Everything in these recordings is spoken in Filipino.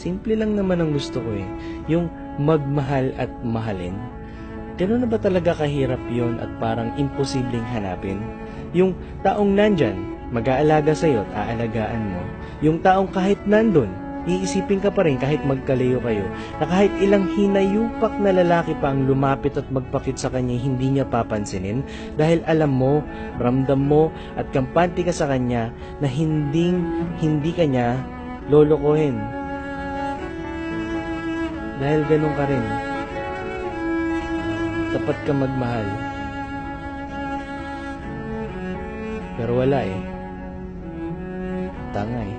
Simple lang naman ang gusto ko eh. Yung magmahal at mahalin. Gano'n na ba talaga kahirap yon at parang imposibleng hanapin? Yung taong nandyan, mag-aalaga sa'yo at aalagaan mo. Yung taong kahit nandun, iisipin ka pa rin kahit magkalayo kayo, na kahit ilang hinayupak na lalaki pa ang lumapit at magpakit sa kanya, hindi niya papansinin dahil alam mo, ramdam mo at kampante ka sa kanya na hindi ka niya lolokohin. Dahil ganun ka rin, tapat ka magmahal. Pero wala eh. Tanga eh.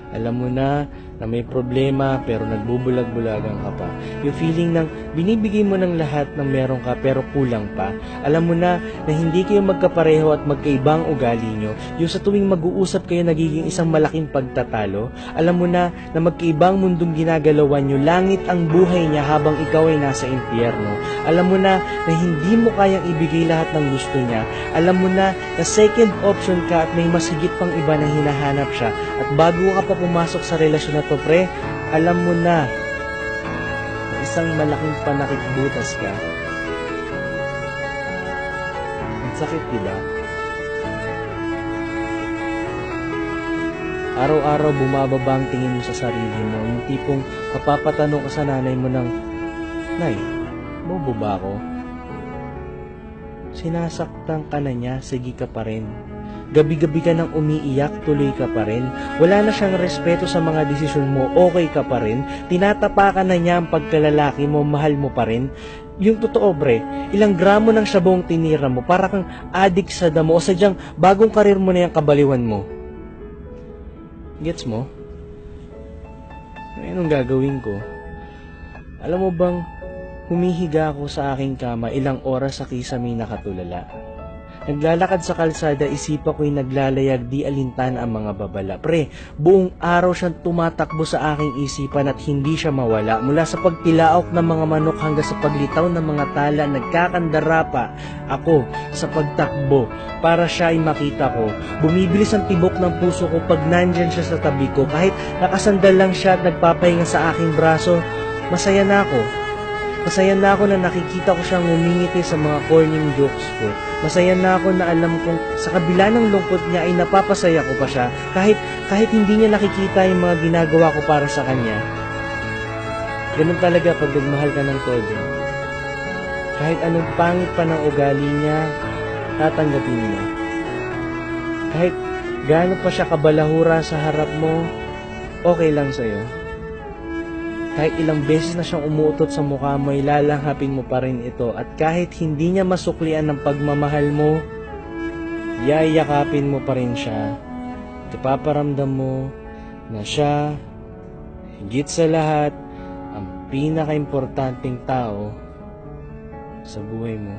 Alam mo na may problema pero nagbubulag-bulagan ka pa. Yung feeling ng binibigay mo ng lahat ng meron ka pero kulang pa. Alam mo na hindi kayo magkapareho at magkaibang ugali nyo. Yung sa tuwing mag-uusap kayo nagiging isang malaking pagtatalo. Alam mo na magkaibang mundong ginagalawan nyo. Langit ang buhay niya habang ikaw ay nasa impyerno. Alam mo na hindi mo kayang ibigay lahat ng gusto niya. Alam mo na second option ka at may mas higit pang iba na hinahanap siya. At bago ka pa pumasok sa relasyon na to, pre, alam mo na isang malaking panakikbutas ka. Ang sakit, diba? Araw-araw bumababa ang tingin mo sa sarili mo. Yung tipong mapapatanong ka sa nanay mo ng, Nay, bobo ba ako? Sinasaktan ka na niya, sige ka pa rin. Gabi-gabi ka nang umiiyak, tuloy ka pa rin. Wala na siyang respeto sa mga desisyon mo, okay ka pa rin. Tinatapakan na niya ang pagkalalaki mo, mahal mo pa rin. Yung totoo, bre, ilang gramo ng sabong tinira mo, para kang adik sa damo o sadyang bagong karir mo na yung kabaliwan mo. Gets mo? Anong gagawin ko? Alam mo bang, humihiga ako sa aking kama ilang oras sa kisame nakatulala. Naglalakad sa kalsada, isipa ko'y naglalayag, di alintan ang mga babala. Pre, buong araw siyang tumatakbo sa aking isipan at hindi siya mawala. Mula sa pagtilaok ng mga manok hanggang sa paglitaw ng mga tala, nagkakandara pa ako sa pagtakbo para siya ay makita ko. Bumibilis ang tibok ng puso ko pag nandyan siya sa tabi ko. Kahit nakasandal lang siya at nagpapahinga sa aking braso, masaya na ako. Masaya na ako na nakikita ko siyang ngumingiti sa mga corny jokes ko. Masaya na ako na alam kong sa kabila ng lungkot niya ay napapasaya ko pa siya kahit hindi niya nakikita yung mga ginagawa ko para sa kanya. Ganun talaga pag nagmahal ka ng todo. Kahit anong pangit pa ng ugali niya, tatanggapin mo. Kahit gaano pa siya kabalahura sa harap mo, okay lang sa'yo. Kahit ilang beses na siyang umuutot sa mukha mo, ilalanghapin mo pa rin ito. At kahit hindi niya masuklian ng pagmamahal mo, yayakapin mo pa rin siya. At ipaparamdam mo na siya, higit sa lahat, ang pinaka-importanting tao sa buhay mo.